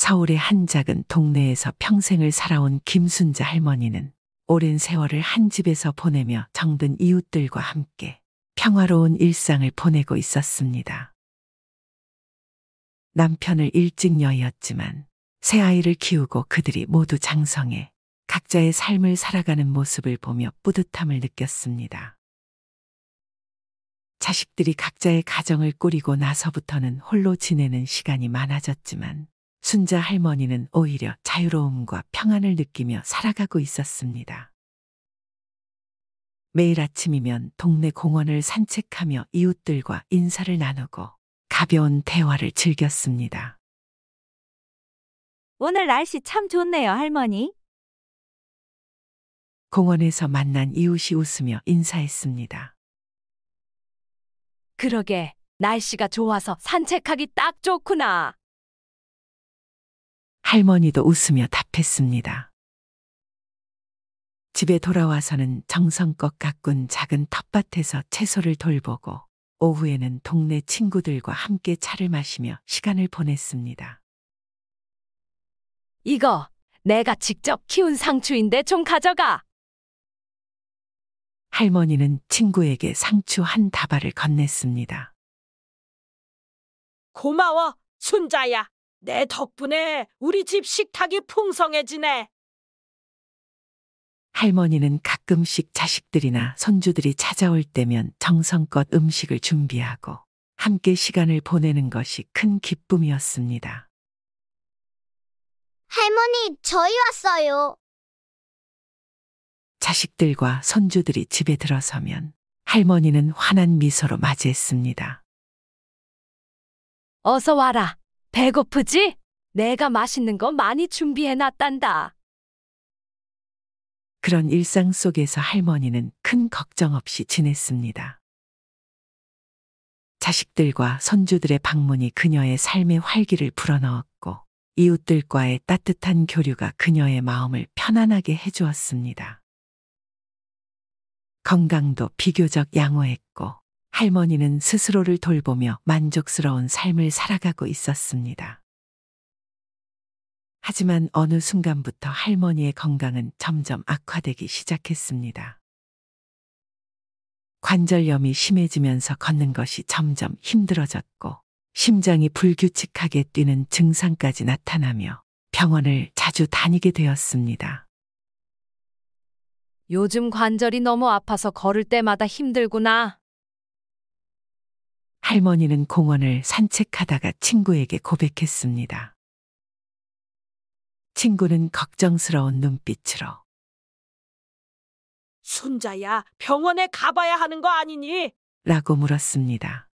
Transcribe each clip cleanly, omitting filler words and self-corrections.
서울의 한 작은 동네에서 평생을 살아온 김순자 할머니는 오랜 세월을 한 집에서 보내며 정든 이웃들과 함께 평화로운 일상을 보내고 있었습니다. 남편을 일찍 여의었지만 새 아이를 키우고 그들이 모두 장성해 각자의 삶을 살아가는 모습을 보며 뿌듯함을 느꼈습니다. 자식들이 각자의 가정을 꾸리고 나서부터는 홀로 지내는 시간이 많아졌지만 순자 할머니는 오히려 자유로움과 평안을 느끼며 살아가고 있었습니다. 매일 아침이면 동네 공원을 산책하며 이웃들과 인사를 나누고 가벼운 대화를 즐겼습니다. 오늘 날씨 참 좋네요, 할머니. 공원에서 만난 이웃이 웃으며 인사했습니다. 그러게, 날씨가 좋아서 산책하기 딱 좋구나. 할머니도 웃으며 답했습니다. 집에 돌아와서는 정성껏 가꾼 작은 텃밭에서 채소를 돌보고 오후에는 동네 친구들과 함께 차를 마시며 시간을 보냈습니다. 이거 내가 직접 키운 상추인데 좀 가져가. 할머니는 친구에게 상추 한 다발을 건넸습니다. 고마워, 순자야. 내 덕분에 우리 집 식탁이 풍성해지네. 할머니는 가끔씩 자식들이나 손주들이 찾아올 때면 정성껏 음식을 준비하고 함께 시간을 보내는 것이 큰 기쁨이었습니다. 할머니, 저희 왔어요. 자식들과 손주들이 집에 들어서면 할머니는 환한 미소로 맞이했습니다. 어서 와라. 배고프지? 내가 맛있는 거 많이 준비해놨단다. 그런 일상 속에서 할머니는 큰 걱정 없이 지냈습니다. 자식들과 손주들의 방문이 그녀의 삶의 활기를 불어넣었고 이웃들과의 따뜻한 교류가 그녀의 마음을 편안하게 해주었습니다. 건강도 비교적 양호했고 할머니는 스스로를 돌보며 만족스러운 삶을 살아가고 있었습니다. 하지만 어느 순간부터 할머니의 건강은 점점 악화되기 시작했습니다. 관절염이 심해지면서 걷는 것이 점점 힘들어졌고 심장이 불규칙하게 뛰는 증상까지 나타나며 병원을 자주 다니게 되었습니다. 요즘 관절이 너무 아파서 걸을 때마다 힘들구나. 할머니는 공원을 산책하다가 친구에게 고백했습니다. 친구는 걱정스러운 눈빛으로 순자야, 병원에 가봐야 하는 거 아니니? 라고 물었습니다.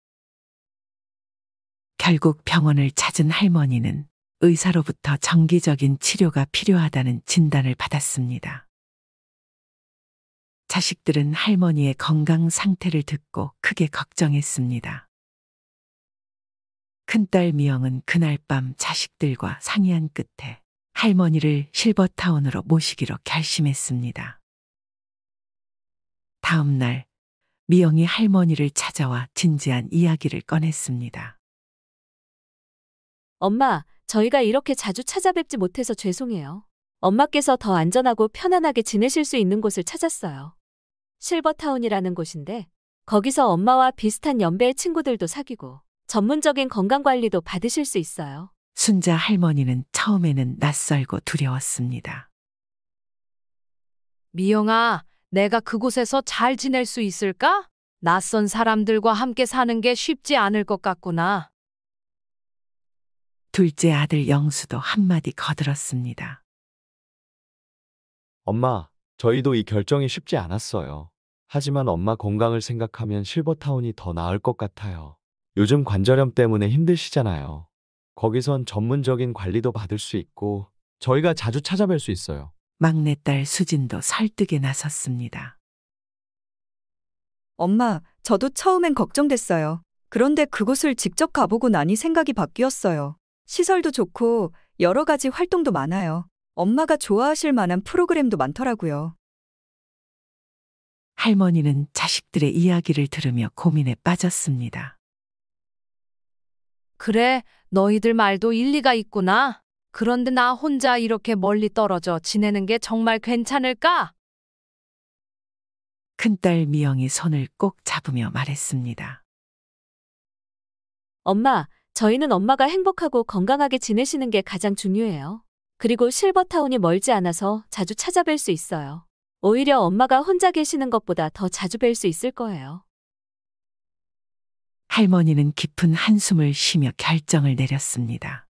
결국 병원을 찾은 할머니는 의사로부터 정기적인 치료가 필요하다는 진단을 받았습니다. 자식들은 할머니의 건강 상태를 듣고 크게 걱정했습니다. 큰딸 미영은 그날 밤 자식들과 상의한 끝에 할머니를 실버타운으로 모시기로 결심했습니다. 다음 날 미영이 할머니를 찾아와 진지한 이야기를 꺼냈습니다. 엄마, 저희가 이렇게 자주 찾아뵙지 못해서 죄송해요. 엄마께서 더 안전하고 편안하게 지내실 수 있는 곳을 찾았어요. 실버타운이라는 곳인데 거기서 엄마와 비슷한 연배의 친구들도 사귀고 전문적인 건강관리도 받으실 수 있어요. 순자 할머니는 처음에는 낯설고 두려웠습니다. 미영아, 내가 그곳에서 잘 지낼 수 있을까? 낯선 사람들과 함께 사는 게 쉽지 않을 것 같구나. 둘째 아들 영수도 한마디 거들었습니다. 엄마, 저희도 이 결정이 쉽지 않았어요. 하지만 엄마 건강을 생각하면 실버타운이 더 나을 것 같아요. 요즘 관절염 때문에 힘드시잖아요. 거기선 전문적인 관리도 받을 수 있고 저희가 자주 찾아뵐 수 있어요. 막내딸 수진도 설득에 나섰습니다. 엄마, 저도 처음엔 걱정됐어요. 그런데 그곳을 직접 가보고 나니 생각이 바뀌었어요. 시설도 좋고 여러 가지 활동도 많아요. 엄마가 좋아하실 만한 프로그램도 많더라고요. 할머니는 자식들의 이야기를 들으며 고민에 빠졌습니다. 그래, 너희들 말도 일리가 있구나. 그런데 나 혼자 이렇게 멀리 떨어져 지내는 게 정말 괜찮을까? 큰딸 미영이 손을 꼭 잡으며 말했습니다. 엄마, 저희는 엄마가 행복하고 건강하게 지내시는 게 가장 중요해요. 그리고 실버타운이 멀지 않아서 자주 찾아뵐 수 있어요. 오히려 엄마가 혼자 계시는 것보다 더 자주 뵐 수 있을 거예요. 할머니는 깊은 한숨을 쉬며 결정을 내렸습니다.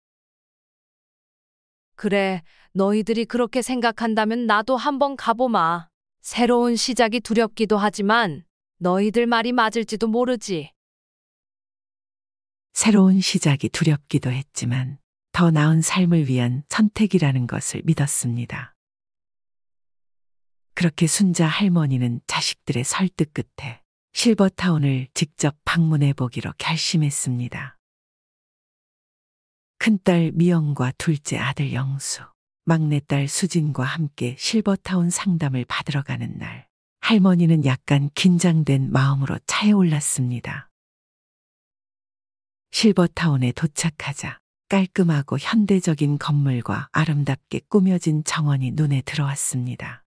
그래, 너희들이 그렇게 생각한다면 나도 한번 가보마. 새로운 시작이 두렵기도 하지만 너희들 말이 맞을지도 모르지. 새로운 시작이 두렵기도 했지만 더 나은 삶을 위한 선택이라는 것을 믿었습니다. 그렇게 순자 할머니는 자식들의 설득 끝에 실버타운을 직접 방문해 보기로 결심했습니다. 큰딸 미영과 둘째 아들 영수, 막내딸 수진과 함께 실버타운 상담을 받으러 가는 날, 할머니는 약간 긴장된 마음으로 차에 올랐습니다. 실버타운에 도착하자 깔끔하고 현대적인 건물과 아름답게 꾸며진 정원이 눈에 들어왔습니다.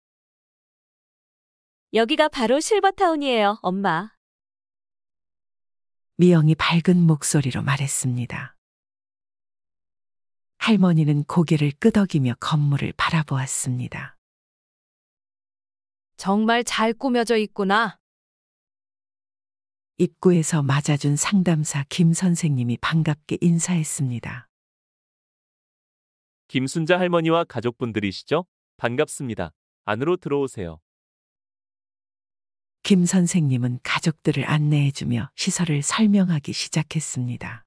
여기가 바로 실버타운이에요, 엄마. 미영이 밝은 목소리로 말했습니다. 할머니는 고개를 끄덕이며 건물을 바라보았습니다. 정말 잘 꾸며져 있구나. 입구에서 맞아준 상담사 김 선생님이 반갑게 인사했습니다. 김순자 할머니와 가족분들이시죠? 반갑습니다. 안으로 들어오세요. 김 선생님은 가족들을 안내해주며 시설을 설명하기 시작했습니다.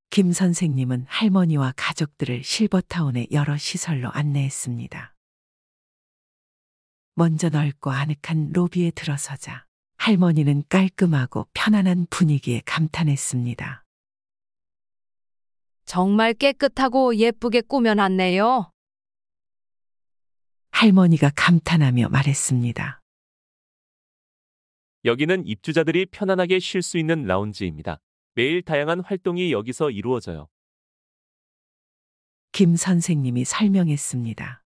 김 선생님은 할머니와 가족들을 실버타운의 여러 시설로 안내했습니다. 먼저 넓고 아늑한 로비에 들어서자 할머니는 깔끔하고 편안한 분위기에 감탄했습니다. 정말 깨끗하고 예쁘게 꾸며놨네요. 할머니가 감탄하며 말했습니다. 여기는 입주자들이 편안하게 쉴 수 있는 라운지입니다. 매일 다양한 활동이 여기서 이루어져요. 김 선생님이 설명했습니다.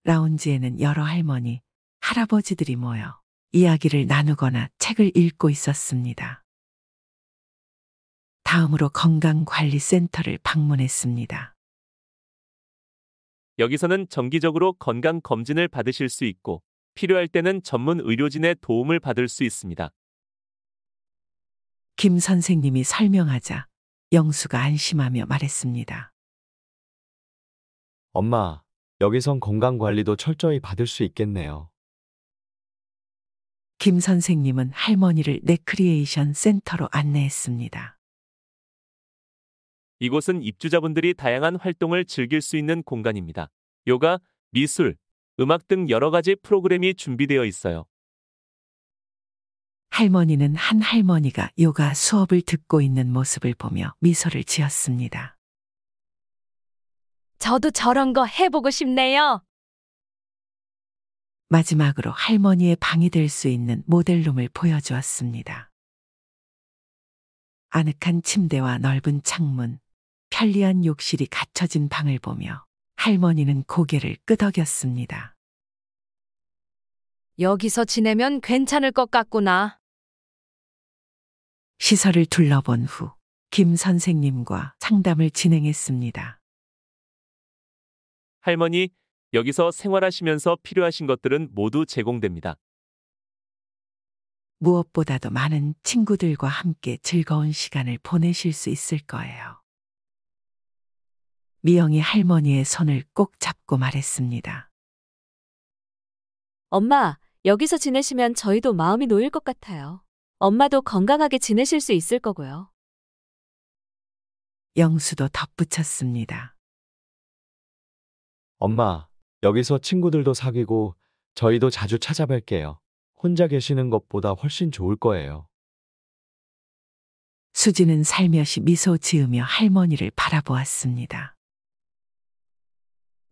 라운지에는 여러 할머니, 할아버지들이 모여 이야기를 나누거나 책을 읽고 있었습니다. 다음으로 건강관리센터를 방문했습니다. 여기서는 정기적으로 건강 검진을 받으실 수 있고 필요할 때는 전문 의료진의 도움을 받을 수 있습니다. 김 선생님이 설명하자 영수가 안심하며 말했습니다. 엄마, 여기선 건강관리도 철저히 받을 수 있겠네요. 김 선생님은 할머니를 레크리에이션 센터로 안내했습니다. 이곳은 입주자분들이 다양한 활동을 즐길 수 있는 공간입니다. 요가, 미술, 음악 등 여러 가지 프로그램이 준비되어 있어요. 할머니는 한 할머니가 요가 수업을 듣고 있는 모습을 보며 미소를 지었습니다. 저도 저런 거 해보고 싶네요. 마지막으로 할머니의 방이 될 수 있는 모델룸을 보여주었습니다. 아늑한 침대와 넓은 창문, 편리한 욕실이 갖춰진 방을 보며 할머니는 고개를 끄덕였습니다. 여기서 지내면 괜찮을 것 같구나. 시설을 둘러본 후 김 선생님과 상담을 진행했습니다. 할머니, 여기서 생활하시면서 필요하신 것들은 모두 제공됩니다. 무엇보다도 많은 친구들과 함께 즐거운 시간을 보내실 수 있을 거예요. 미영이 할머니의 손을 꼭 잡고 말했습니다. 엄마, 여기서 지내시면 저희도 마음이 놓일 것 같아요. 엄마도 건강하게 지내실 수 있을 거고요. 영수도 덧붙였습니다. 엄마, 여기서 친구들도 사귀고 저희도 자주 찾아뵐게요. 혼자 계시는 것보다 훨씬 좋을 거예요. 수지는 살며시 미소 지으며 할머니를 바라보았습니다.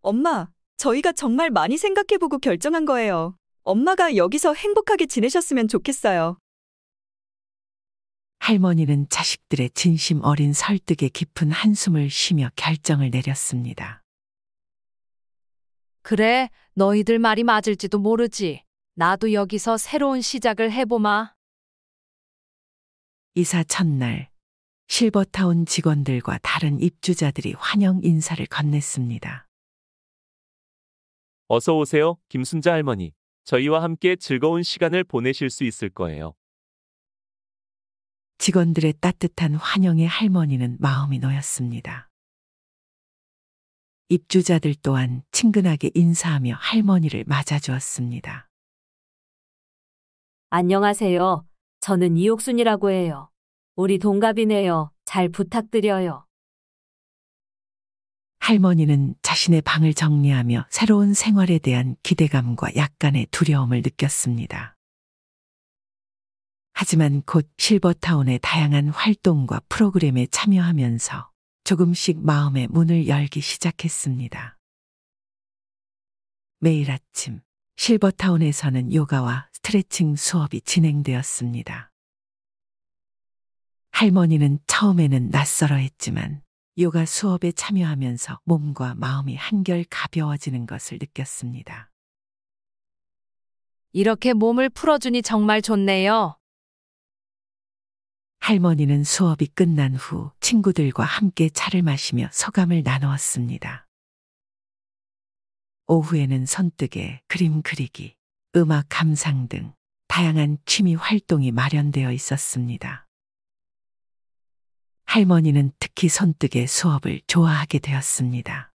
엄마, 저희가 정말 많이 생각해보고 결정한 거예요. 엄마가 여기서 행복하게 지내셨으면 좋겠어요. 할머니는 자식들의 진심 어린 설득에 깊은 한숨을 쉬며 결정을 내렸습니다. 그래, 너희들 말이 맞을지도 모르지. 나도 여기서 새로운 시작을 해보마. 이사 첫날, 실버타운 직원들과 다른 입주자들이 환영 인사를 건넸습니다. 어서 오세요, 김순자 할머니. 저희와 함께 즐거운 시간을 보내실 수 있을 거예요. 직원들의 따뜻한 환영에 할머니는 마음이 놓였습니다. 입주자들 또한 친근하게 인사하며 할머니를 맞아주었습니다. 안녕하세요. 저는 이옥순이라고 해요. 우리 동갑이네요. 잘 부탁드려요. 할머니는 자신의 방을 정리하며 새로운 생활에 대한 기대감과 약간의 두려움을 느꼈습니다. 하지만 곧 실버타운의 다양한 활동과 프로그램에 참여하면서 조금씩 마음의 문을 열기 시작했습니다. 매일 아침 실버타운에서는 요가와 스트레칭 수업이 진행되었습니다. 할머니는 처음에는 낯설어 했지만 요가 수업에 참여하면서 몸과 마음이 한결 가벼워지는 것을 느꼈습니다. 이렇게 몸을 풀어주니 정말 좋네요. 할머니는 수업이 끝난 후 친구들과 함께 차를 마시며 소감을 나누었습니다. 오후에는 손뜨개, 그림 그리기, 음악 감상 등 다양한 취미 활동이 마련되어 있었습니다. 할머니는 특히 손뜨개 수업을 좋아하게 되었습니다.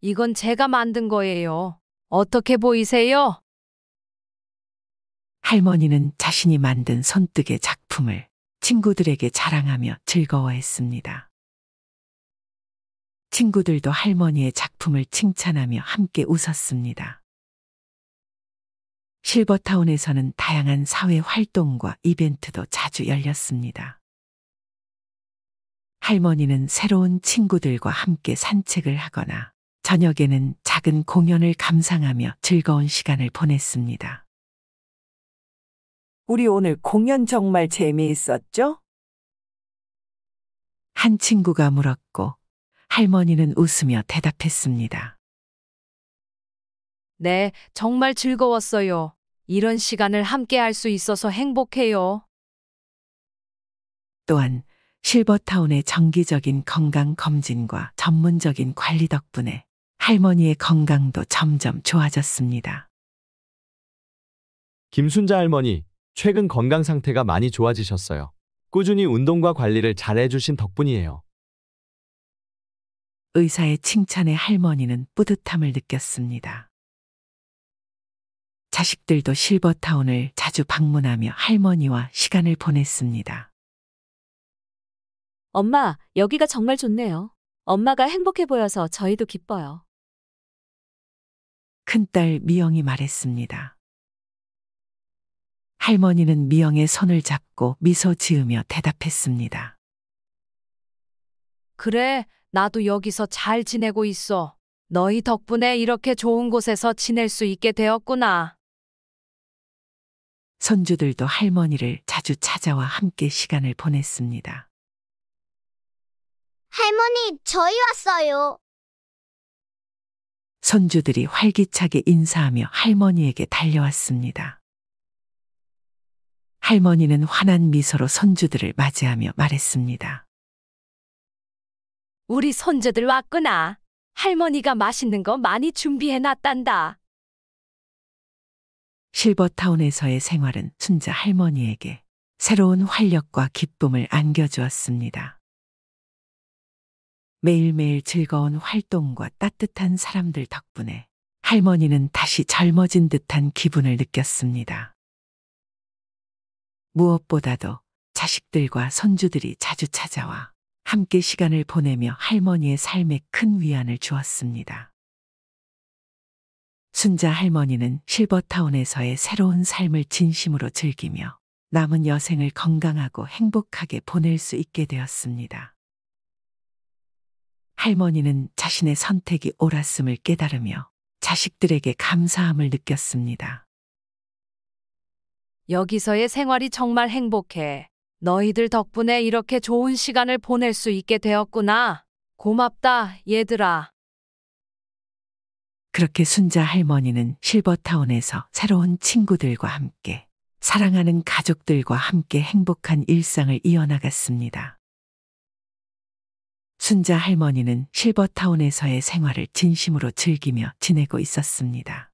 이건 제가 만든 거예요. 어떻게 보이세요? 할머니는 자신이 만든 손뜨개 작품을 친구들에게 자랑하며 즐거워했습니다. 친구들도 할머니의 작품을 칭찬하며 함께 웃었습니다. 실버타운에서는 다양한 사회 활동과 이벤트도 자주 열렸습니다. 할머니는 새로운 친구들과 함께 산책을 하거나 저녁에는 작은 공연을 감상하며 즐거운 시간을 보냈습니다. 우리 오늘 공연 정말 재미있었죠? 한 친구가 물었고 할머니는 웃으며 대답했습니다. 네, 정말 즐거웠어요. 이런 시간을 함께 할 수 있어서 행복해요. 또한 실버타운의 정기적인 건강 검진과 전문적인 관리 덕분에 할머니의 건강도 점점 좋아졌습니다. 김순자 할머니, 최근 건강 상태가 많이 좋아지셨어요. 꾸준히 운동과 관리를 잘 해주신 덕분이에요. 의사의 칭찬에 할머니는 뿌듯함을 느꼈습니다. 자식들도 실버타운을 자주 방문하며 할머니와 시간을 보냈습니다. 엄마, 여기가 정말 좋네요. 엄마가 행복해 보여서 저희도 기뻐요. 큰딸 미영이 말했습니다. 할머니는 미영의 손을 잡고 미소 지으며 대답했습니다. 그래, 나도 여기서 잘 지내고 있어. 너희 덕분에 이렇게 좋은 곳에서 지낼 수 있게 되었구나. 손주들도 할머니를 자주 찾아와 함께 시간을 보냈습니다. 할머니, 저희 왔어요. 손주들이 활기차게 인사하며 할머니에게 달려왔습니다. 할머니는 환한 미소로 손주들을 맞이하며 말했습니다. 우리 손주들 왔구나. 할머니가 맛있는 거 많이 준비해 놨단다. 실버타운에서의 생활은 순자 할머니에게 새로운 활력과 기쁨을 안겨주었습니다. 매일매일 즐거운 활동과 따뜻한 사람들 덕분에 할머니는 다시 젊어진 듯한 기분을 느꼈습니다. 무엇보다도 자식들과 손주들이 자주 찾아와 함께 시간을 보내며 할머니의 삶에 큰 위안을 주었습니다. 순자 할머니는 실버타운에서의 새로운 삶을 진심으로 즐기며 남은 여생을 건강하고 행복하게 보낼 수 있게 되었습니다. 할머니는 자신의 선택이 옳았음을 깨달으며 자식들에게 감사함을 느꼈습니다. 여기서의 생활이 정말 행복해. 너희들 덕분에 이렇게 좋은 시간을 보낼 수 있게 되었구나. 고맙다, 얘들아. 그렇게 순자 할머니는 실버타운에서 새로운 친구들과 함께 사랑하는 가족들과 함께 행복한 일상을 이어나갔습니다. 순자 할머니는 실버타운에서의 생활을 진심으로 즐기며 지내고 있었습니다.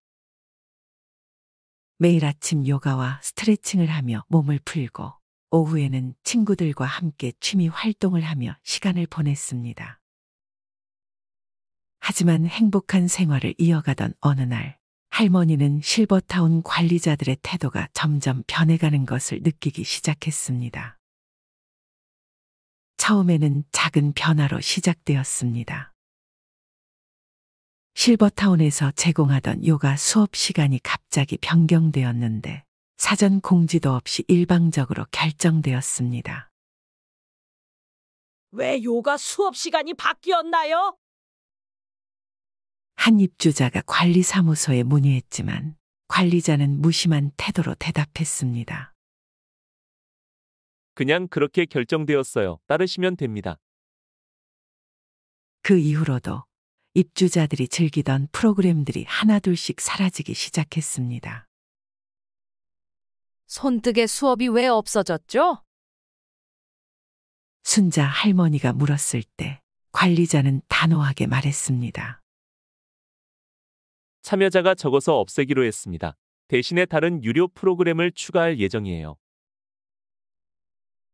매일 아침 요가와 스트레칭을 하며 몸을 풀고 오후에는 친구들과 함께 취미 활동을 하며 시간을 보냈습니다. 하지만 행복한 생활을 이어가던 어느 날, 할머니는 실버타운 관리자들의 태도가 점점 변해가는 것을 느끼기 시작했습니다. 처음에는 작은 변화로 시작되었습니다. 실버타운에서 제공하던 요가 수업 시간이 갑자기 변경되었는데 사전 공지도 없이 일방적으로 결정되었습니다. 왜 요가 수업 시간이 바뀌었나요? 한 입주자가 관리사무소에 문의했지만 관리자는 무심한 태도로 대답했습니다. 그냥 그렇게 결정되었어요. 따르시면 됩니다. 그 이후로도 입주자들이 즐기던 프로그램들이 하나둘씩 사라지기 시작했습니다. 손뜨개 수업이 왜 없어졌죠? 순자 할머니가 물었을 때 관리자는 단호하게 말했습니다. 참여자가 적어서 없애기로 했습니다. 대신에 다른 유료 프로그램을 추가할 예정이에요.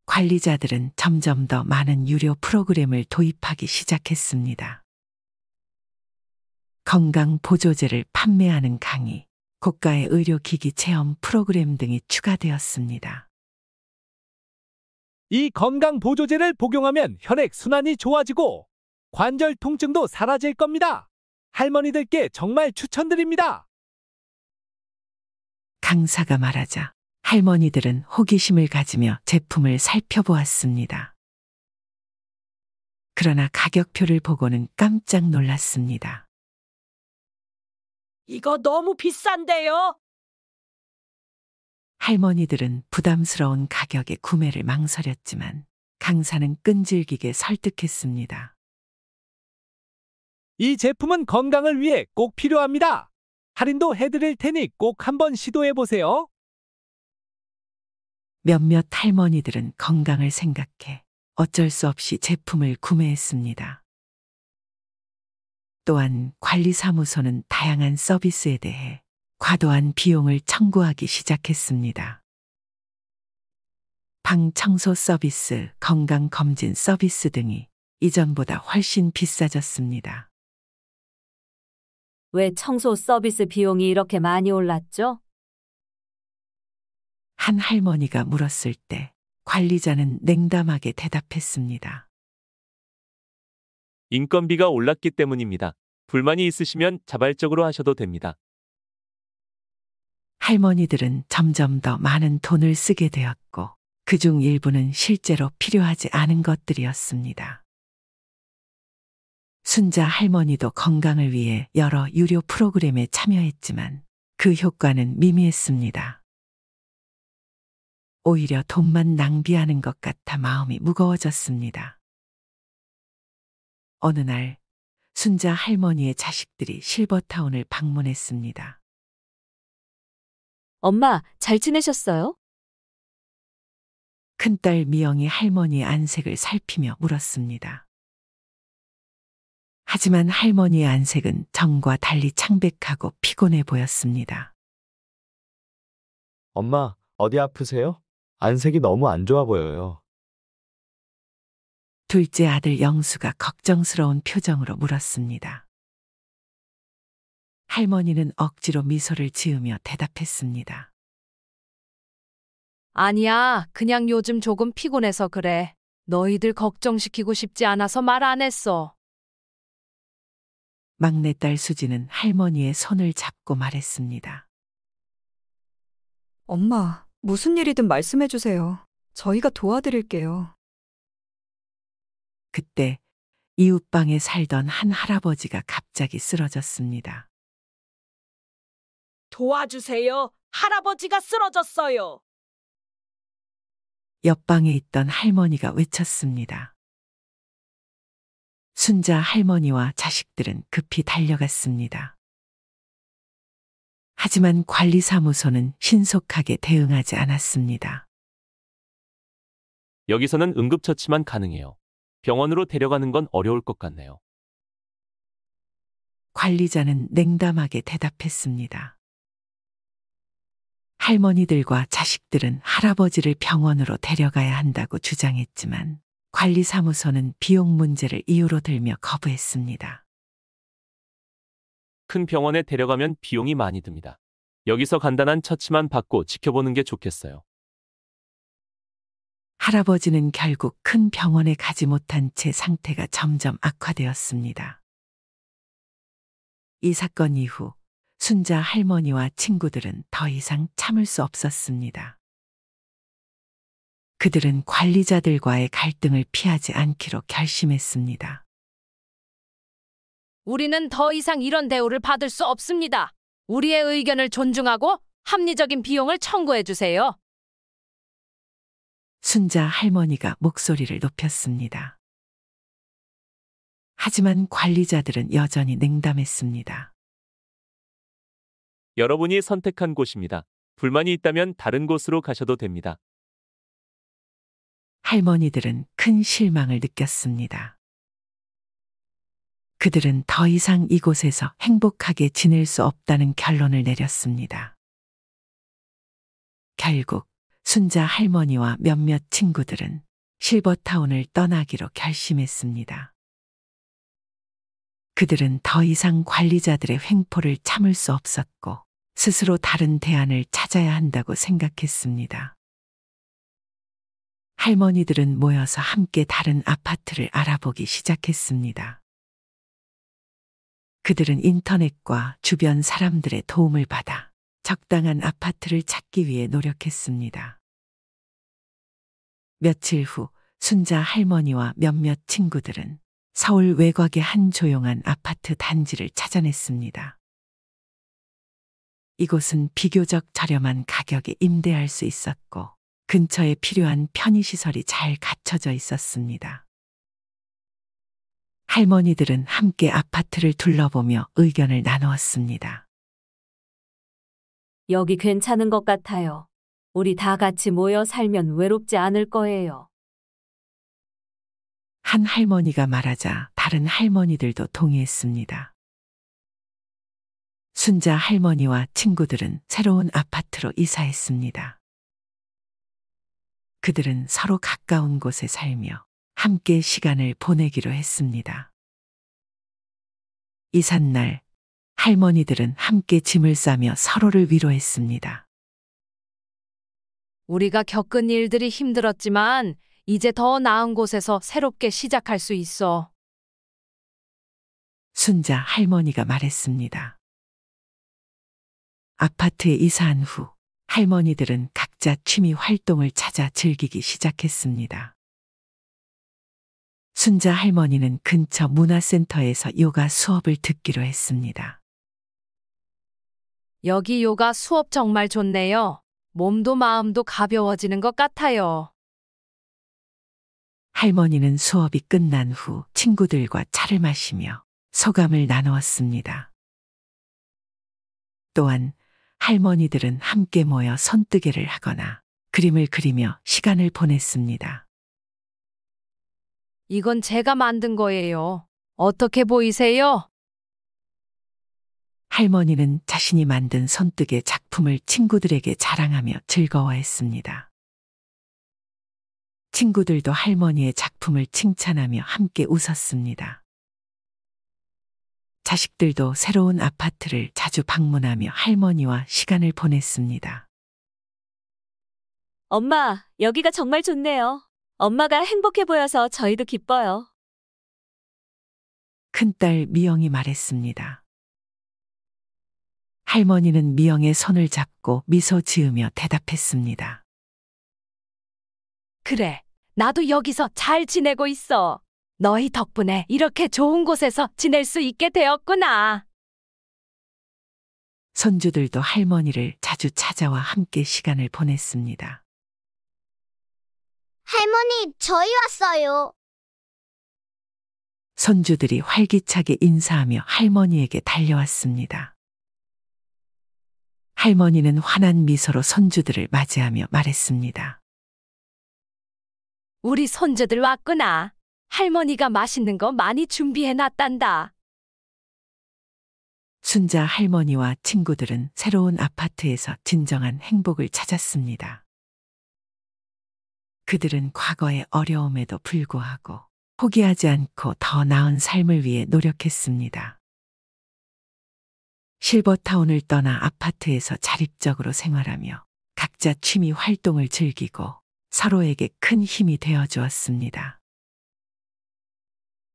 관리자들은 점점 더 많은 유료 프로그램을 도입하기 시작했습니다. 건강 보조제를 판매하는 강의, 고가의 의료기기 체험 프로그램 등이 추가되었습니다. 이 건강 보조제를 복용하면 혈액 순환이 좋아지고 관절 통증도 사라질 겁니다. 할머니들께 정말 추천드립니다. 강사가 말하자 할머니들은 호기심을 가지며 제품을 살펴보았습니다. 그러나 가격표를 보고는 깜짝 놀랐습니다. 이거 너무 비싼데요? 할머니들은 부담스러운 가격에 구매를 망설였지만 강사는 끈질기게 설득했습니다. 이 제품은 건강을 위해 꼭 필요합니다. 할인도 해드릴 테니 꼭 한번 시도해보세요. 몇몇 할머니들은 건강을 생각해 어쩔 수 없이 제품을 구매했습니다. 또한 관리사무소는 다양한 서비스에 대해 과도한 비용을 청구하기 시작했습니다. 방 청소 서비스, 건강검진 서비스 등이 이전보다 훨씬 비싸졌습니다. 왜 청소 서비스 비용이 이렇게 많이 올랐죠? 한 할머니가 물었을 때 관리자는 냉담하게 대답했습니다. 인건비가 올랐기 때문입니다. 불만이 있으시면 자발적으로 하셔도 됩니다. 할머니들은 점점 더 많은 돈을 쓰게 되었고 그중 일부는 실제로 필요하지 않은 것들이었습니다. 순자 할머니도 건강을 위해 여러 유료 프로그램에 참여했지만 그 효과는 미미했습니다. 오히려 돈만 낭비하는 것 같아 마음이 무거워졌습니다. 어느 날 순자 할머니의 자식들이 실버타운을 방문했습니다. 엄마, 잘 지내셨어요? 큰딸 미영이 할머니의 안색을 살피며 물었습니다. 하지만 할머니의 안색은 전과 달리 창백하고 피곤해 보였습니다. 엄마, 어디 아프세요? 안색이 너무 안 좋아 보여요. 둘째 아들 영수가 걱정스러운 표정으로 물었습니다. 할머니는 억지로 미소를 지으며 대답했습니다. 아니야, 그냥 요즘 조금 피곤해서 그래. 너희들 걱정시키고 싶지 않아서 말 안 했어. 막내딸 수지는 할머니의 손을 잡고 말했습니다. 엄마, 무슨 일이든 말씀해 주세요. 저희가 도와드릴게요. 그때 이웃방에 살던 한 할아버지가 갑자기 쓰러졌습니다. 도와주세요. 할아버지가 쓰러졌어요. 옆방에 있던 할머니가 외쳤습니다. 순자 할머니와 자식들은 급히 달려갔습니다. 하지만 관리사무소는 신속하게 대응하지 않았습니다. 여기서는 응급처치만 가능해요. 병원으로 데려가는 건 어려울 것 같네요. 관리자는 냉담하게 대답했습니다. 할머니들과 자식들은 할아버지를 병원으로 데려가야 한다고 주장했지만 관리사무소는 비용 문제를 이유로 들며 거부했습니다. 큰 병원에 데려가면 비용이 많이 듭니다. 여기서 간단한 처치만 받고 지켜보는 게 좋겠어요. 할아버지는 결국 큰 병원에 가지 못한 채 상태가 점점 악화되었습니다. 이 사건 이후 순자 할머니와 친구들은 더 이상 참을 수 없었습니다. 그들은 관리자들과의 갈등을 피하지 않기로 결심했습니다. 우리는 더 이상 이런 대우를 받을 수 없습니다. 우리의 의견을 존중하고 합리적인 비용을 청구해 주세요. 순자 할머니가 목소리를 높였습니다. 하지만 관리자들은 여전히 냉담했습니다. 여러분이 선택한 곳입니다. 불만이 있다면 다른 곳으로 가셔도 됩니다. 할머니들은 큰 실망을 느꼈습니다. 그들은 더 이상 이곳에서 행복하게 지낼 수 없다는 결론을 내렸습니다. 결국 순자 할머니와 몇몇 친구들은 실버타운을 떠나기로 결심했습니다. 그들은 더 이상 관리자들의 횡포를 참을 수 없었고 스스로 다른 대안을 찾아야 한다고 생각했습니다. 할머니들은 모여서 함께 다른 아파트를 알아보기 시작했습니다. 그들은 인터넷과 주변 사람들의 도움을 받아 적당한 아파트를 찾기 위해 노력했습니다. 며칠 후 순자 할머니와 몇몇 친구들은 서울 외곽의 한 조용한 아파트 단지를 찾아냈습니다. 이곳은 비교적 저렴한 가격에 임대할 수 있었고 근처에 필요한 편의시설이 잘 갖춰져 있었습니다. 할머니들은 함께 아파트를 둘러보며 의견을 나누었습니다. 여기 괜찮은 것 같아요. 우리 다 같이 모여 살면 외롭지 않을 거예요. 한 할머니가 말하자 다른 할머니들도 동의했습니다. 순자 할머니와 친구들은 새로운 아파트로 이사했습니다. 그들은 서로 가까운 곳에 살며 함께 시간을 보내기로 했습니다. 이삿날 할머니들은 함께 짐을 싸며 서로를 위로했습니다. 우리가 겪은 일들이 힘들었지만 이제 더 나은 곳에서 새롭게 시작할 수 있어. 순자 할머니가 말했습니다. 아파트에 이사한 후 할머니들은 각자 취미 활동을 찾아 즐기기 시작했습니다. 순자 할머니는 근처 문화센터에서 요가 수업을 듣기로 했습니다. 여기 요가 수업 정말 좋네요. 몸도 마음도 가벼워지는 것 같아요. 할머니는 수업이 끝난 후 친구들과 차를 마시며 소감을 나누었습니다. 또한 할머니들은 함께 모여 손뜨개를 하거나 그림을 그리며 시간을 보냈습니다. 이건 제가 만든 거예요. 어떻게 보이세요? 할머니는 자신이 만든 손뜨개 작품을 친구들에게 자랑하며 즐거워했습니다. 친구들도 할머니의 작품을 칭찬하며 함께 웃었습니다. 자식들도 새로운 아파트를 자주 방문하며 할머니와 시간을 보냈습니다. 엄마, 여기가 정말 좋네요. 엄마가 행복해 보여서 저희도 기뻐요. 큰딸 미영이 말했습니다. 할머니는 미영의 손을 잡고 미소 지으며 대답했습니다. 그래, 나도 여기서 잘 지내고 있어. 너희 덕분에 이렇게 좋은 곳에서 지낼 수 있게 되었구나. 손주들도 할머니를 자주 찾아와 함께 시간을 보냈습니다. 할머니, 저희 왔어요. 손주들이 활기차게 인사하며 할머니에게 달려왔습니다. 할머니는 환한 미소로 손주들을 맞이하며 말했습니다. 우리 손주들 왔구나. 할머니가 맛있는 거 많이 준비해 놨단다. 순자 할머니와 친구들은 새로운 아파트에서 진정한 행복을 찾았습니다. 그들은 과거의 어려움에도 불구하고 포기하지 않고 더 나은 삶을 위해 노력했습니다. 실버타운을 떠나 아파트에서 자립적으로 생활하며 각자 취미 활동을 즐기고 서로에게 큰 힘이 되어 주었습니다.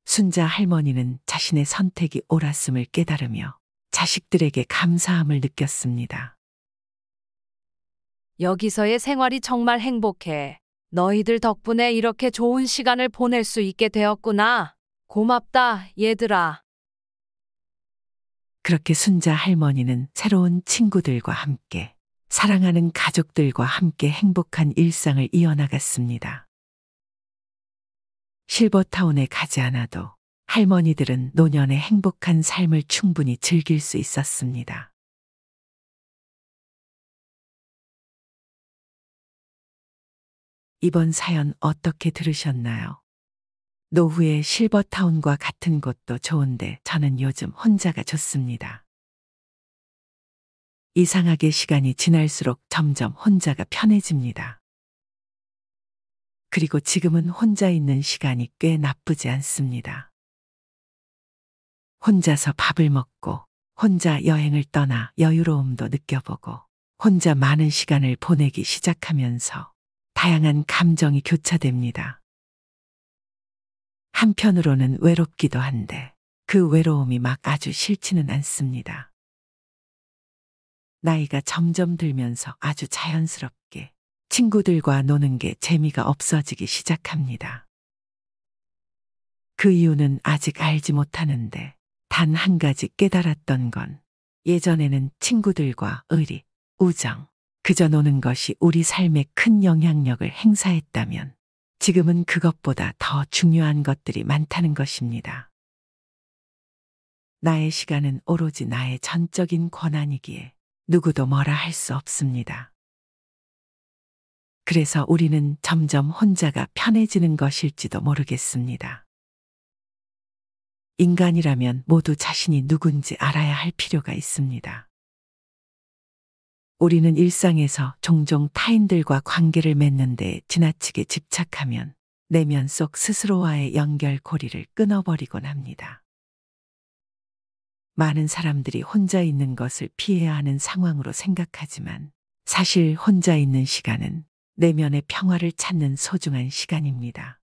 순자 할머니는 자신의 선택이 옳았음을 깨달으며 자식들에게 감사함을 느꼈습니다. 여기서의 생활이 정말 행복해. 너희들 덕분에 이렇게 좋은 시간을 보낼 수 있게 되었구나. 고맙다, 얘들아. 그렇게 순자 할머니는 새로운 친구들과 함께 사랑하는 가족들과 함께 행복한 일상을 이어나갔습니다. 실버타운에 가지 않아도 할머니들은 노년의 행복한 삶을 충분히 즐길 수 있었습니다. 이번 사연 어떻게 들으셨나요? 노후의 실버타운과 같은 곳도 좋은데 저는 요즘 혼자가 좋습니다. 이상하게 시간이 지날수록 점점 혼자가 편해집니다. 그리고 지금은 혼자 있는 시간이 꽤 나쁘지 않습니다. 혼자서 밥을 먹고, 혼자 여행을 떠나 여유로움도 느껴보고, 혼자 많은 시간을 보내기 시작하면서 다양한 감정이 교차됩니다. 한편으로는 외롭기도 한데 그 외로움이 막 아주 싫지는 않습니다. 나이가 점점 들면서 아주 자연스럽게 친구들과 노는 게 재미가 없어지기 시작합니다. 그 이유는 아직 알지 못하는데 단 한 가지 깨달았던 건 예전에는 친구들과 의리, 우정, 그저 노는 것이 우리 삶에 큰 영향력을 행사했다면 지금은 그것보다 더 중요한 것들이 많다는 것입니다. 나의 시간은 오로지 나의 전적인 권한이기에 누구도 뭐라 할 수 없습니다. 그래서 우리는 점점 혼자가 편해지는 것일지도 모르겠습니다. 인간이라면 모두 자신이 누군지 알아야 할 필요가 있습니다. 우리는 일상에서 종종 타인들과 관계를 맺는 데 지나치게 집착하면 내면 속 스스로와의 연결고리를 끊어버리곤 합니다. 많은 사람들이 혼자 있는 것을 피해야 하는 상황으로 생각하지만 사실 혼자 있는 시간은 내면의 평화를 찾는 소중한 시간입니다.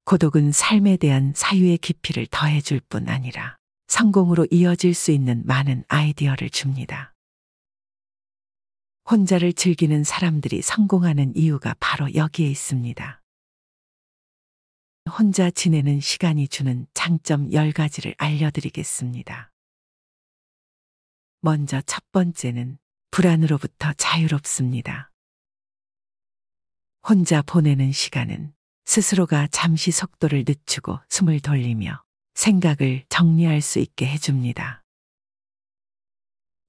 고독은 삶에 대한 사유의 깊이를 더해줄 뿐 아니라 성공으로 이어질 수 있는 많은 아이디어를 줍니다. 혼자를 즐기는 사람들이 성공하는 이유가 바로 여기에 있습니다. 혼자 지내는 시간이 주는 장점 10가지를 알려드리겠습니다. 먼저 첫 번째는 불안으로부터 자유롭습니다. 혼자 보내는 시간은 스스로가 잠시 속도를 늦추고 숨을 돌리며 생각을 정리할 수 있게 해줍니다.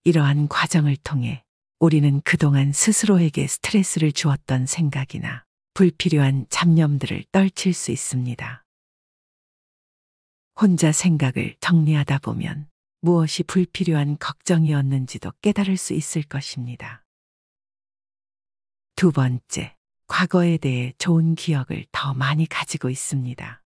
이러한 과정을 통해 우리는 그동안 스스로에게 스트레스를 주었던 생각이나 불필요한 잡념들을 떨칠 수 있습니다. 혼자 생각을 정리하다 보면 무엇이 불필요한 걱정이었는지도 깨달을 수 있을 것입니다. 두 번째, 과거에 대해 좋은 기억을 더 많이 가지고 있습니다.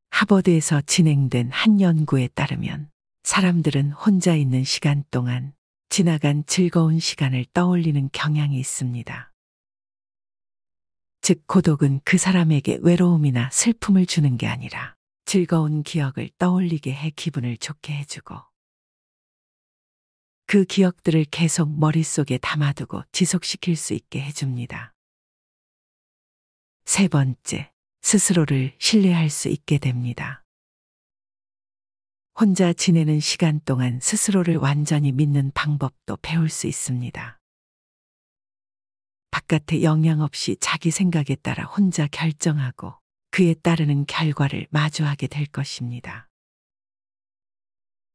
하버드에서 진행된 한 연구에 따르면 사람들은 혼자 있는 시간 동안 지나간 즐거운 시간을 떠올리는 경향이 있습니다. 즉, 고독은 그 사람에게 외로움이나 슬픔을 주는 게 아니라 즐거운 기억을 떠올리게 해 기분을 좋게 해주고 그 기억들을 계속 머릿속에 담아두고 지속시킬 수 있게 해줍니다. 세 번째, 스스로를 신뢰할 수 있게 됩니다. 혼자 지내는 시간 동안 스스로를 완전히 믿는 방법도 배울 수 있습니다. 바깥의 영향 없이 자기 생각에 따라 혼자 결정하고 그에 따르는 결과를 마주하게 될 것입니다.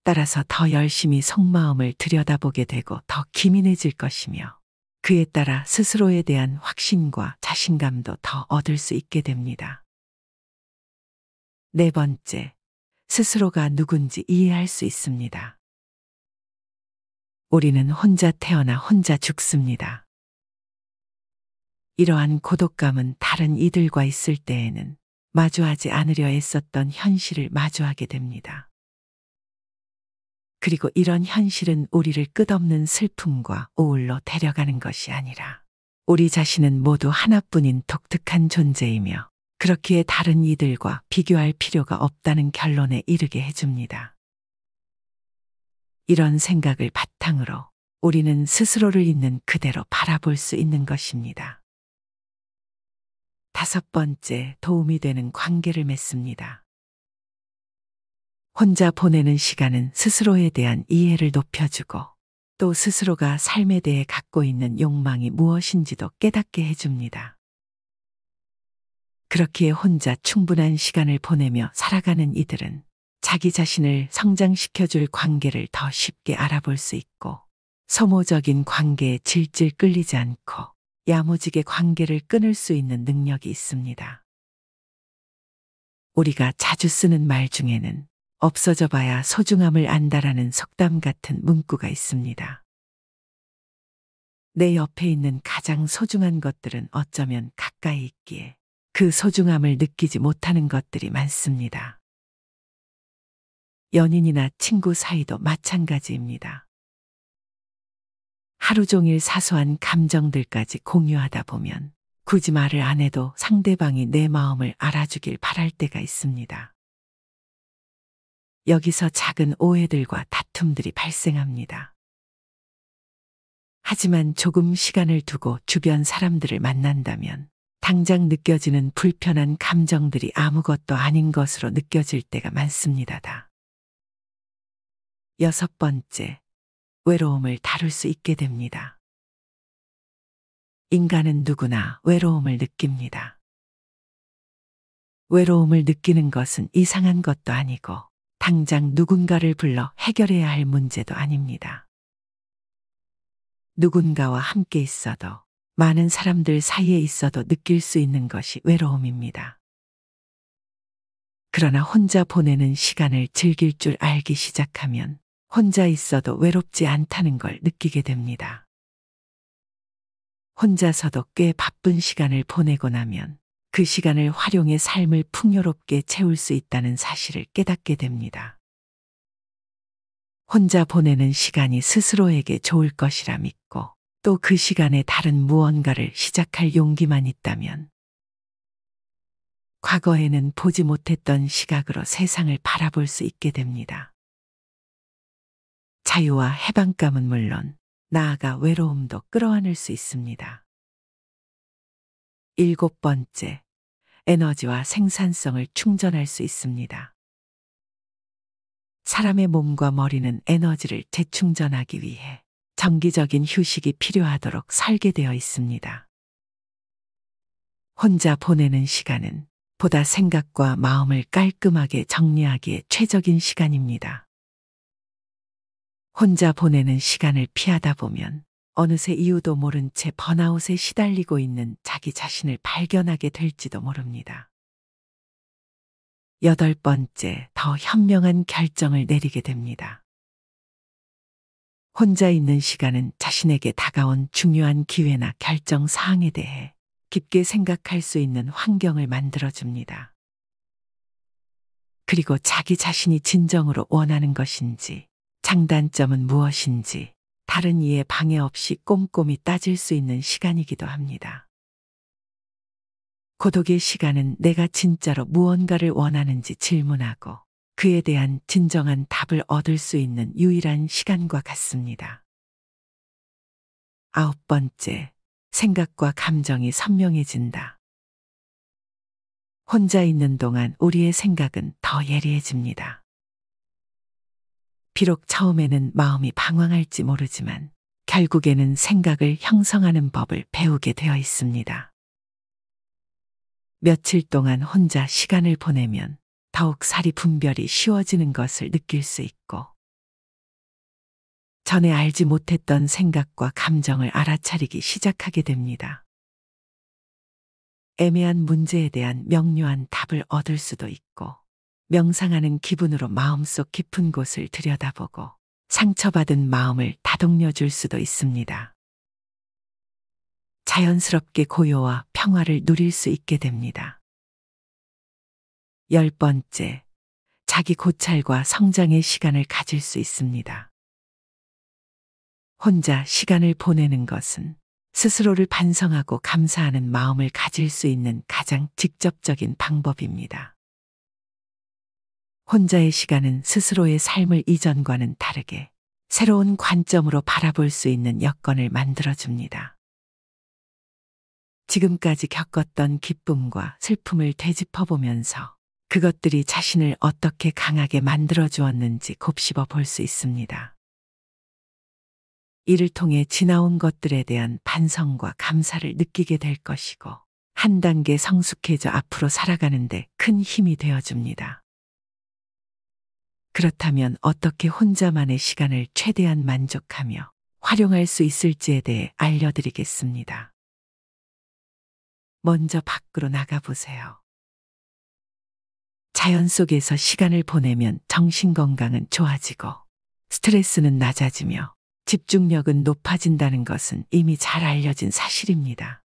따라서 더 열심히 속마음을 들여다보게 되고 더 기민해질 것이며 그에 따라 스스로에 대한 확신과 자신감도 더 얻을 수 있게 됩니다. 네 번째, 스스로가 누군지 이해할 수 있습니다. 우리는 혼자 태어나 혼자 죽습니다. 이러한 고독감은 다른 이들과 있을 때에는 마주하지 않으려 애썼던 현실을 마주하게 됩니다. 그리고 이런 현실은 우리를 끝없는 슬픔과 우울로 데려가는 것이 아니라 우리 자신은 모두 하나뿐인 독특한 존재이며 그렇기에 다른 이들과 비교할 필요가 없다는 결론에 이르게 해줍니다. 이런 생각을 바탕으로 우리는 스스로를 있는 그대로 바라볼 수 있는 것입니다. 다섯 번째, 도움이 되는 관계를 맺습니다. 혼자 보내는 시간은 스스로에 대한 이해를 높여주고 또 스스로가 삶에 대해 갖고 있는 욕망이 무엇인지도 깨닫게 해줍니다. 그렇기에 혼자 충분한 시간을 보내며 살아가는 이들은 자기 자신을 성장시켜줄 관계를 더 쉽게 알아볼 수 있고 소모적인 관계에 질질 끌리지 않고 야무지게 관계를 끊을 수 있는 능력이 있습니다. 우리가 자주 쓰는 말 중에는 없어져 봐야 소중함을 안다라는 속담 같은 문구가 있습니다. 내 옆에 있는 가장 소중한 것들은 어쩌면 가까이 있기에 그 소중함을 느끼지 못하는 것들이 많습니다. 연인이나 친구 사이도 마찬가지입니다. 하루 종일 사소한 감정들까지 공유하다 보면 굳이 말을 안 해도 상대방이 내 마음을 알아주길 바랄 때가 있습니다. 여기서 작은 오해들과 다툼들이 발생합니다. 하지만 조금 시간을 두고 주변 사람들을 만난다면 당장 느껴지는 불편한 감정들이 아무것도 아닌 것으로 느껴질 때가 많습니다. 여섯 번째, 외로움을 다룰 수 있게 됩니다. 인간은 누구나 외로움을 느낍니다. 외로움을 느끼는 것은 이상한 것도 아니고 당장 누군가를 불러 해결해야 할 문제도 아닙니다. 누군가와 함께 있어도 많은 사람들 사이에 있어도 느낄 수 있는 것이 외로움입니다. 그러나 혼자 보내는 시간을 즐길 줄 알기 시작하면 혼자 있어도 외롭지 않다는 걸 느끼게 됩니다. 혼자서도 꽤 바쁜 시간을 보내고 나면 그 시간을 활용해 삶을 풍요롭게 채울 수 있다는 사실을 깨닫게 됩니다. 혼자 보내는 시간이 스스로에게 좋을 것이라 믿고 또 그 시간에 다른 무언가를 시작할 용기만 있다면 과거에는 보지 못했던 시각으로 세상을 바라볼 수 있게 됩니다. 자유와 해방감은 물론 나아가 외로움도 끌어안을 수 있습니다. 일곱 번째, 에너지와 생산성을 충전할 수 있습니다. 사람의 몸과 머리는 에너지를 재충전하기 위해 정기적인 휴식이 필요하도록 설계되어 있습니다. 혼자 보내는 시간은 보다 생각과 마음을 깔끔하게 정리하기에 최적인 시간입니다. 혼자 보내는 시간을 피하다 보면 어느새 이유도 모른 채 번아웃에 시달리고 있는 자기 자신을 발견하게 될지도 모릅니다. 여덟 번째, 더 현명한 결정을 내리게 됩니다. 혼자 있는 시간은 자신에게 다가온 중요한 기회나 결정 사항에 대해 깊게 생각할 수 있는 환경을 만들어줍니다. 그리고 자기 자신이 진정으로 원하는 것인지, 장단점은 무엇인지 다른 이의 방해 없이 꼼꼼히 따질 수 있는 시간이기도 합니다. 고독의 시간은 내가 진짜로 무언가를 원하는지 질문하고 그에 대한 진정한 답을 얻을 수 있는 유일한 시간과 같습니다. 아홉 번째, 생각과 감정이 선명해진다. 혼자 있는 동안 우리의 생각은 더 예리해집니다. 비록 처음에는 마음이 방황할지 모르지만 결국에는 생각을 형성하는 법을 배우게 되어 있습니다. 며칠 동안 혼자 시간을 보내면 더욱 사리 분별이 쉬워지는 것을 느낄 수 있고, 전에 알지 못했던 생각과 감정을 알아차리기 시작하게 됩니다. 애매한 문제에 대한 명료한 답을 얻을 수도 있고, 명상하는 기분으로 마음속 깊은 곳을 들여다보고 상처받은 마음을 다독여 줄 수도 있습니다. 자연스럽게 고요와 평화를 누릴 수 있게 됩니다. 10번째, 자기 고찰과 성장의 시간을 가질 수 있습니다. 혼자 시간을 보내는 것은 스스로를 반성하고 감사하는 마음을 가질 수 있는 가장 직접적인 방법입니다. 혼자의 시간은 스스로의 삶을 이전과는 다르게 새로운 관점으로 바라볼 수 있는 여건을 만들어줍니다. 지금까지 겪었던 기쁨과 슬픔을 되짚어보면서 그것들이 자신을 어떻게 강하게 만들어 주었는지 곱씹어 볼 수 있습니다. 이를 통해 지나온 것들에 대한 반성과 감사를 느끼게 될 것이고, 한 단계 성숙해져 앞으로 살아가는데 큰 힘이 되어줍니다. 그렇다면 어떻게 혼자만의 시간을 최대한 만족하며 활용할 수 있을지에 대해 알려드리겠습니다. 먼저 밖으로 나가보세요. 자연 속에서 시간을 보내면 정신 건강은 좋아지고 스트레스는 낮아지며 집중력은 높아진다는 것은 이미 잘 알려진 사실입니다.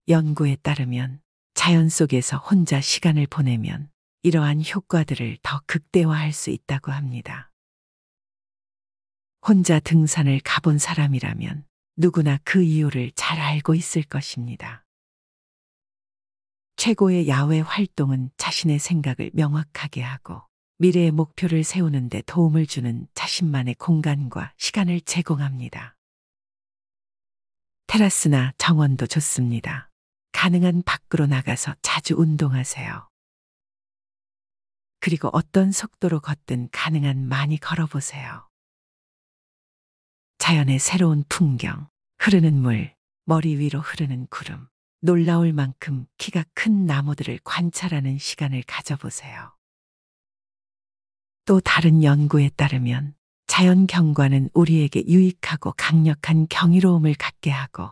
연구에 따르면 자연 속에서 혼자 시간을 보내면 이러한 효과들을 더 극대화할 수 있다고 합니다. 혼자 등산을 가본 사람이라면 누구나 그 이유를 잘 알고 있을 것입니다. 최고의 야외 활동은 자신의 생각을 명확하게 하고 미래의 목표를 세우는 데 도움을 주는 자신만의 공간과 시간을 제공합니다. 테라스나 정원도 좋습니다. 가능한 밖으로 나가서 자주 운동하세요. 그리고 어떤 속도로 걷든 가능한 많이 걸어보세요. 자연의 새로운 풍경, 흐르는 물, 머리 위로 흐르는 구름, 놀라울 만큼 키가 큰 나무들을 관찰하는 시간을 가져보세요. 또 다른 연구에 따르면 자연 경관은 우리에게 유익하고 강력한 경이로움을 갖게 하고,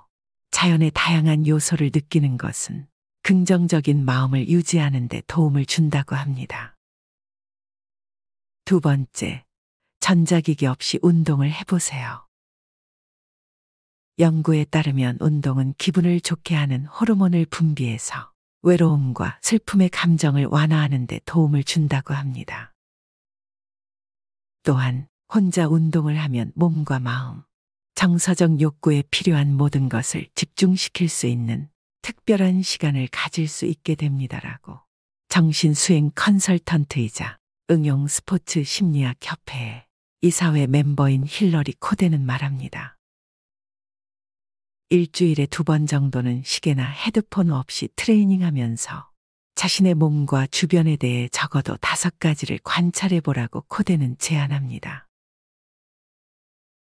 자연의 다양한 요소를 느끼는 것은 긍정적인 마음을 유지하는 데 도움을 준다고 합니다. 2번째, 전자기기 없이 운동을 해보세요. 연구에 따르면 운동은 기분을 좋게 하는 호르몬을 분비해서 외로움과 슬픔의 감정을 완화하는 데 도움을 준다고 합니다. 또한 혼자 운동을 하면 몸과 마음, 정서적 욕구에 필요한 모든 것을 집중시킬 수 있는 특별한 시간을 가질 수 있게 됩니다라고 정신수행 컨설턴트이자 응용 스포츠 심리학 협회의 이사회 멤버인 힐러리 코데는 말합니다. 일주일에 2번 정도는 시계나 헤드폰 없이 트레이닝하면서 자신의 몸과 주변에 대해 적어도 5가지를 관찰해 보라고 코데는 제안합니다.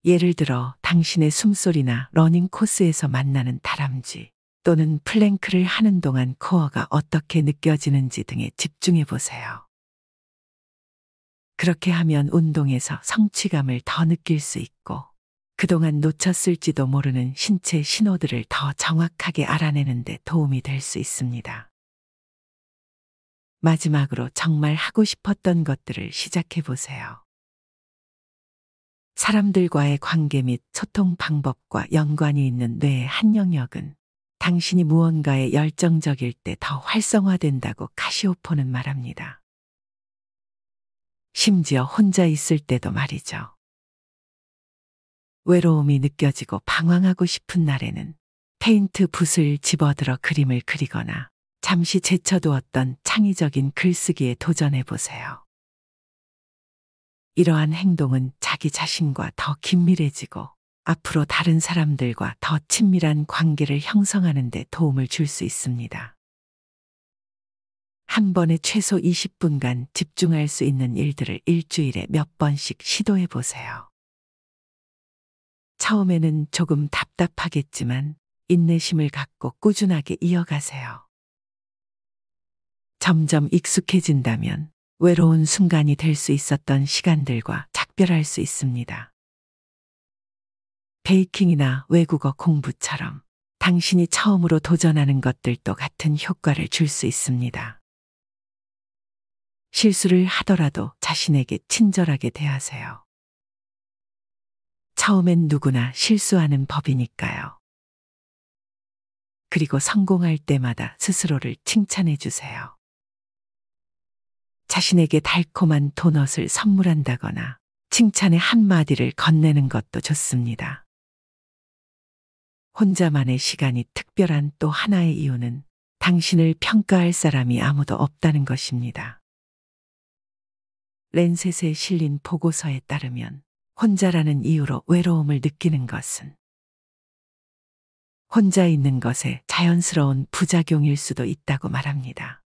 예를 들어 당신의 숨소리나 러닝 코스에서 만나는 다람쥐 또는 플랭크를 하는 동안 코어가 어떻게 느껴지는지 등에 집중해 보세요. 그렇게 하면 운동에서 성취감을 더 느낄 수 있고 그동안 놓쳤을지도 모르는 신체 신호들을 더 정확하게 알아내는 데 도움이 될 수 있습니다. 마지막으로 정말 하고 싶었던 것들을 시작해 보세요. 사람들과의 관계 및 소통 방법과 연관이 있는 뇌의 한 영역은 당신이 무언가에 열정적일 때 더 활성화된다고 카시오포는 말합니다. 심지어 혼자 있을 때도 말이죠. 외로움이 느껴지고 방황하고 싶은 날에는 페인트 붓을 집어들어 그림을 그리거나 잠시 제쳐두었던 창의적인 글쓰기에 도전해 보세요. 이러한 행동은 자기 자신과 더 긴밀해지고 앞으로 다른 사람들과 더 친밀한 관계를 형성하는 데 도움을 줄 수 있습니다. 한 번에 최소 20분간 집중할 수 있는 일들을 일주일에 몇 번씩 시도해 보세요. 처음에는 조금 답답하겠지만 인내심을 갖고 꾸준하게 이어가세요. 점점 익숙해진다면 외로운 순간이 될 수 있었던 시간들과 작별할 수 있습니다. 베이킹이나 외국어 공부처럼 당신이 처음으로 도전하는 것들도 같은 효과를 줄 수 있습니다. 실수를 하더라도 자신에게 친절하게 대하세요. 처음엔 누구나 실수하는 법이니까요. 그리고 성공할 때마다 스스로를 칭찬해 주세요. 자신에게 달콤한 도넛을 선물한다거나 칭찬의 한마디를 건네는 것도 좋습니다. 혼자만의 시간이 특별한 또 하나의 이유는 당신을 평가할 사람이 아무도 없다는 것입니다. 랜셋에 실린 보고서에 따르면 혼자라는 이유로 외로움을 느끼는 것은 혼자 있는 것에 자연스러운 부작용일 수도 있다고 말합니다.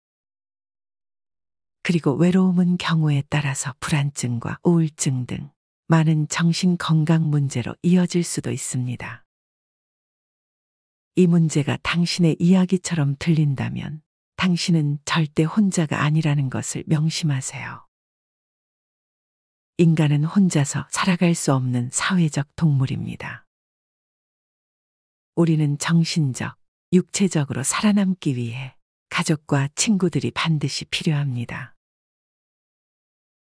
그리고 외로움은 경우에 따라서 불안증과 우울증 등 많은 정신 건강 문제로 이어질 수도 있습니다. 이 문제가 당신의 이야기처럼 들린다면 당신은 절대 혼자가 아니라는 것을 명심하세요. 인간은 혼자서 살아갈 수 없는 사회적 동물입니다. 우리는 정신적, 육체적으로 살아남기 위해 가족과 친구들이 반드시 필요합니다.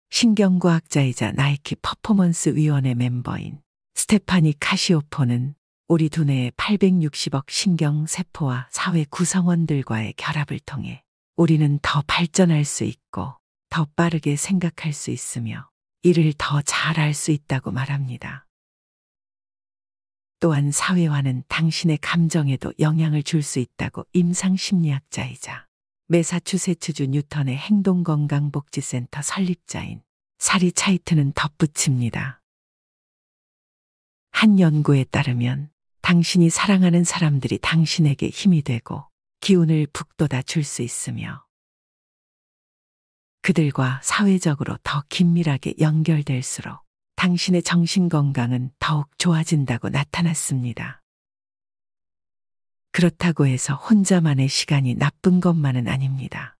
신경과학자이자 나이키 퍼포먼스 위원회 멤버인 스테파니 카시오포는 우리 두뇌의 860억 신경세포와 사회 구성원들과의 결합을 통해 우리는 더 발전할 수 있고 더 빠르게 생각할 수 있으며 일을 더 잘할 수 있다고 말합니다. 또한 사회화는 당신의 감정에도 영향을 줄 수 있다고 임상심리학자이자 매사추세츠주 뉴턴의 행동건강복지센터 설립자인 사리 차이트는 덧붙입니다. 한 연구에 따르면 당신이 사랑하는 사람들이 당신에게 힘이 되고 기운을 북돋아 줄 수 있으며 그들과 사회적으로 더 긴밀하게 연결될수록 당신의 정신건강은 더욱 좋아진다고 나타났습니다. 그렇다고 해서 혼자만의 시간이 나쁜 것만은 아닙니다.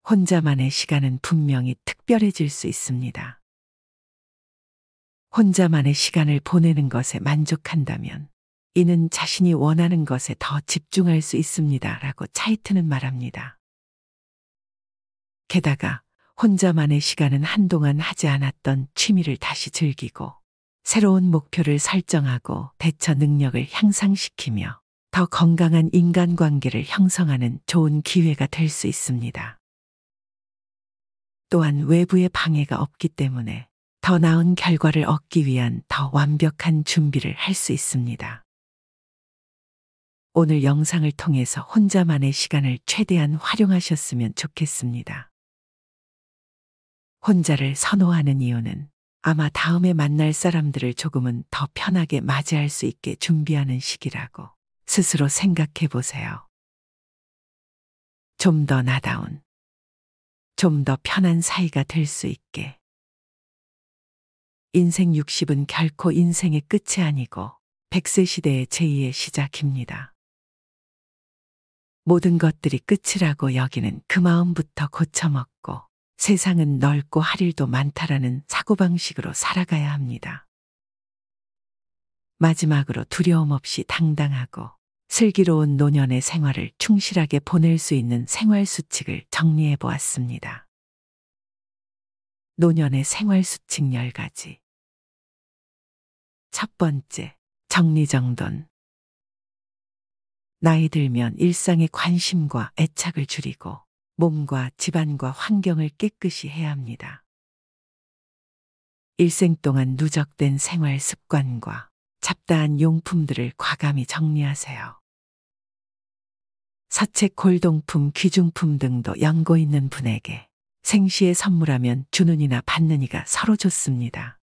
혼자만의 시간은 분명히 특별해질 수 있습니다. 혼자만의 시간을 보내는 것에 만족한다면 이는 자신이 원하는 것에 더 집중할 수 있습니다. 라고 차이트는 말합니다. 게다가 혼자만의 시간은 한동안 하지 않았던 취미를 다시 즐기고 새로운 목표를 설정하고 대처 능력을 향상시키며 더 건강한 인간관계를 형성하는 좋은 기회가 될 수 있습니다. 또한 외부의 방해가 없기 때문에 더 나은 결과를 얻기 위한 더 완벽한 준비를 할 수 있습니다. 오늘 영상을 통해서 혼자만의 시간을 최대한 활용하셨으면 좋겠습니다. 혼자를 선호하는 이유는 아마 다음에 만날 사람들을 조금은 더 편하게 맞이할 수 있게 준비하는 시기라고 스스로 생각해 보세요. 좀 더 나다운, 좀 더 편한 사이가 될 수 있게. 인생 60은 결코 인생의 끝이 아니고 100세 시대의 제2의 시작입니다. 모든 것들이 끝이라고 여기는 그 마음부터 고쳐먹고 세상은 넓고 할 일도 많다라는 사고방식으로 살아가야 합니다. 마지막으로 두려움 없이 당당하고 슬기로운 노년의 생활을 충실하게 보낼 수 있는 생활 수칙을 정리해 보았습니다. 노년의 생활 수칙 10가지. 첫 번째, 정리정돈. 나이 들면 일상의 관심과 애착을 줄이고 몸과 집안과 환경을 깨끗이 해야 합니다. 일생 동안 누적된 생활 습관과 잡다한 용품들을 과감히 정리하세요. 서책, 골동품, 귀중품 등도 연고 있는 분에게 생시에 선물하면 주는 이나 받는 이가 서로 좋습니다.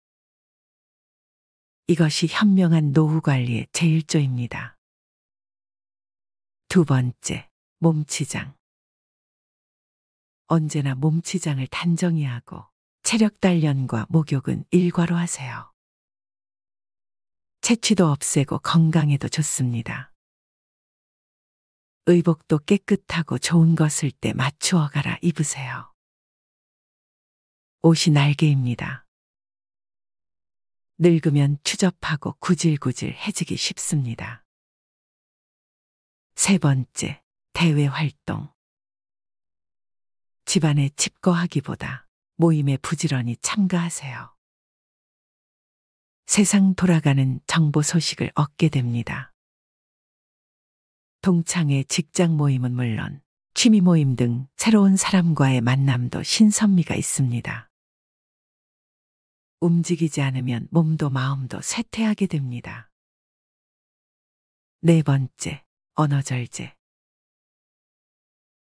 이것이 현명한 노후 관리의 제1조입니다. 두 번째, 몸치장. 언제나 몸치장을 단정히 하고 체력 단련과 목욕은 일과로 하세요. 채취도 없애고 건강에도 좋습니다. 의복도 깨끗하고 좋은 것을 때 맞추어 갈아 입으세요. 옷이 날개입니다. 늙으면 추접하고 구질구질해지기 쉽습니다. 세 번째, 대외 활동. 집안에 집거하기보다 모임에 부지런히 참가하세요. 세상 돌아가는 정보 소식을 얻게 됩니다. 동창회 직장 모임은 물론 취미 모임 등 새로운 사람과의 만남도 신선미가 있습니다. 움직이지 않으면 몸도 마음도 쇠퇴하게 됩니다. 네 번째, 언어절제.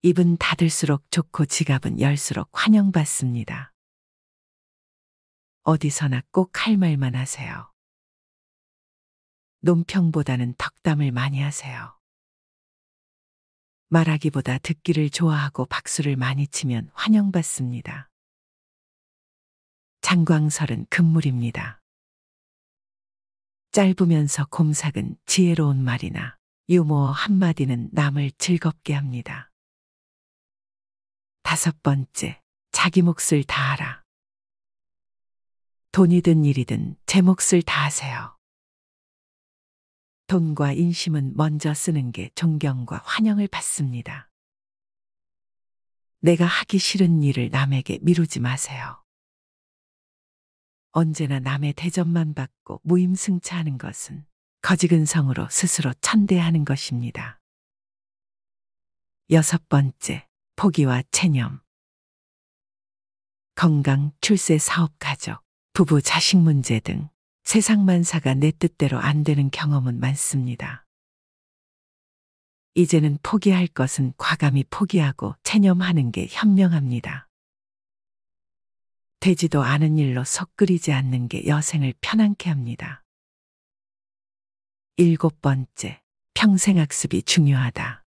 입은 닫을수록 좋고 지갑은 열수록 환영받습니다. 어디서나 꼭 할 말만 하세요. 논평보다는 덕담을 많이 하세요. 말하기보다 듣기를 좋아하고 박수를 많이 치면 환영받습니다. 장광설은 금물입니다. 짧으면서 곰삭은 지혜로운 말이나 유머 한마디는 남을 즐겁게 합니다. 다섯 번째, 자기 몫을 다하라. 돈이든 일이든 제 몫을 다하세요. 돈과 인심은 먼저 쓰는 게 존경과 환영을 받습니다. 내가 하기 싫은 일을 남에게 미루지 마세요. 언제나 남의 대접만 받고 무임승차하는 것은 거지근성으로 스스로 천대하는 것입니다. 여섯 번째, 포기와 체념. 건강, 출세, 사업, 가족, 부부, 자식 문제 등 세상 만사가 내 뜻대로 안 되는 경험은 많습니다. 이제는 포기할 것은 과감히 포기하고 체념하는 게 현명합니다. 되지도 않은 일로 속 끓이지 않는 게 여생을 편안케 합니다. 일곱 번째, 평생학습이 중요하다.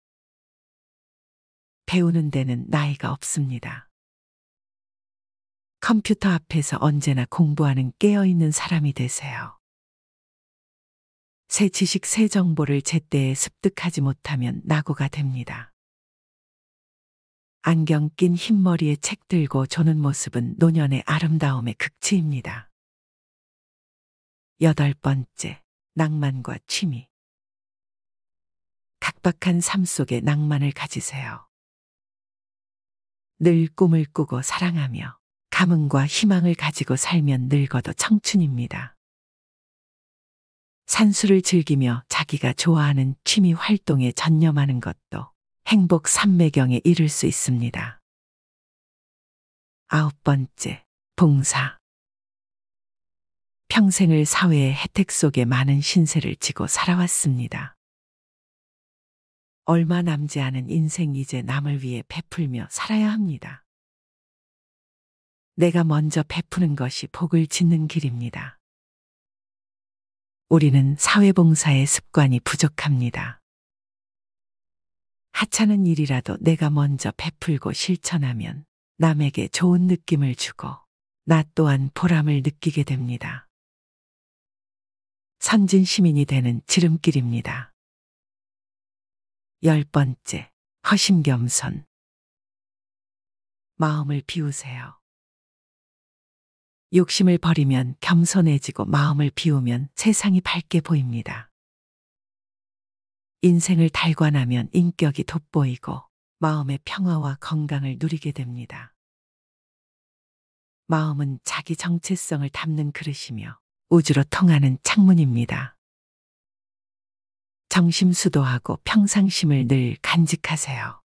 배우는 데는 나이가 없습니다. 컴퓨터 앞에서 언제나 공부하는 깨어있는 사람이 되세요. 새 지식, 새 정보를 제때에 습득하지 못하면 낙오가 됩니다. 안경 낀 흰머리에 책 들고 조는 모습은 노년의 아름다움의 극치입니다. 여덟 번째, 낭만과 취미. 각박한 삶 속에 낭만을 가지세요. 늘 꿈을 꾸고 사랑하며 감흥과 희망을 가지고 살면 늙어도 청춘입니다. 산수를 즐기며 자기가 좋아하는 취미 활동에 전념하는 것도 행복 삼매경에 이를 수 있습니다. 아홉 번째, 봉사. 평생을 사회의 혜택 속에 많은 신세를 지고 살아왔습니다. 얼마 남지 않은 인생 이제 남을 위해 베풀며 살아야 합니다. 내가 먼저 베푸는 것이 복을 짓는 길입니다. 우리는 사회봉사의 습관이 부족합니다. 하찮은 일이라도 내가 먼저 베풀고 실천하면 남에게 좋은 느낌을 주고 나 또한 보람을 느끼게 됩니다. 선진 시민이 되는 지름길입니다. 열 번째, 허심겸손. 마음을 비우세요. 욕심을 버리면 겸손해지고 마음을 비우면 세상이 밝게 보입니다. 인생을 달관하면 인격이 돋보이고 마음의 평화와 건강을 누리게 됩니다. 마음은 자기 정체성을 담는 그릇이며 우주로 통하는 창문입니다. 정심수도하고 평상심을 늘 간직하세요.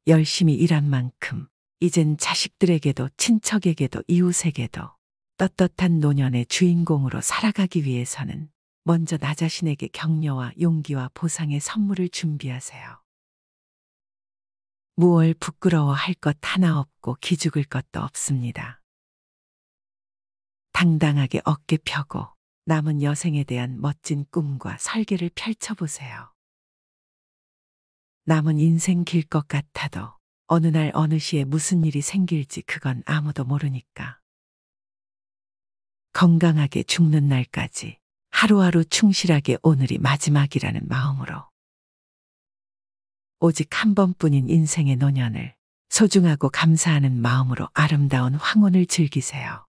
열심히 일한 만큼 이젠 자식들에게도 친척에게도 이웃에게도 떳떳한 노년의 주인공으로 살아가기 위해서는 먼저 나 자신에게 격려와 용기와 보상의 선물을 준비하세요. 무얼 부끄러워할 것 하나 없고 기죽을 것도 없습니다. 당당하게 어깨 펴고 남은 여생에 대한 멋진 꿈과 설계를 펼쳐보세요. 남은 인생 길 것 같아도 어느 날 어느 시에 무슨 일이 생길지 그건 아무도 모르니까. 건강하게 죽는 날까지 하루하루 충실하게 오늘이 마지막이라는 마음으로 오직 한 번뿐인 인생의 노년을 소중하고 감사하는 마음으로 아름다운 황혼을 즐기세요.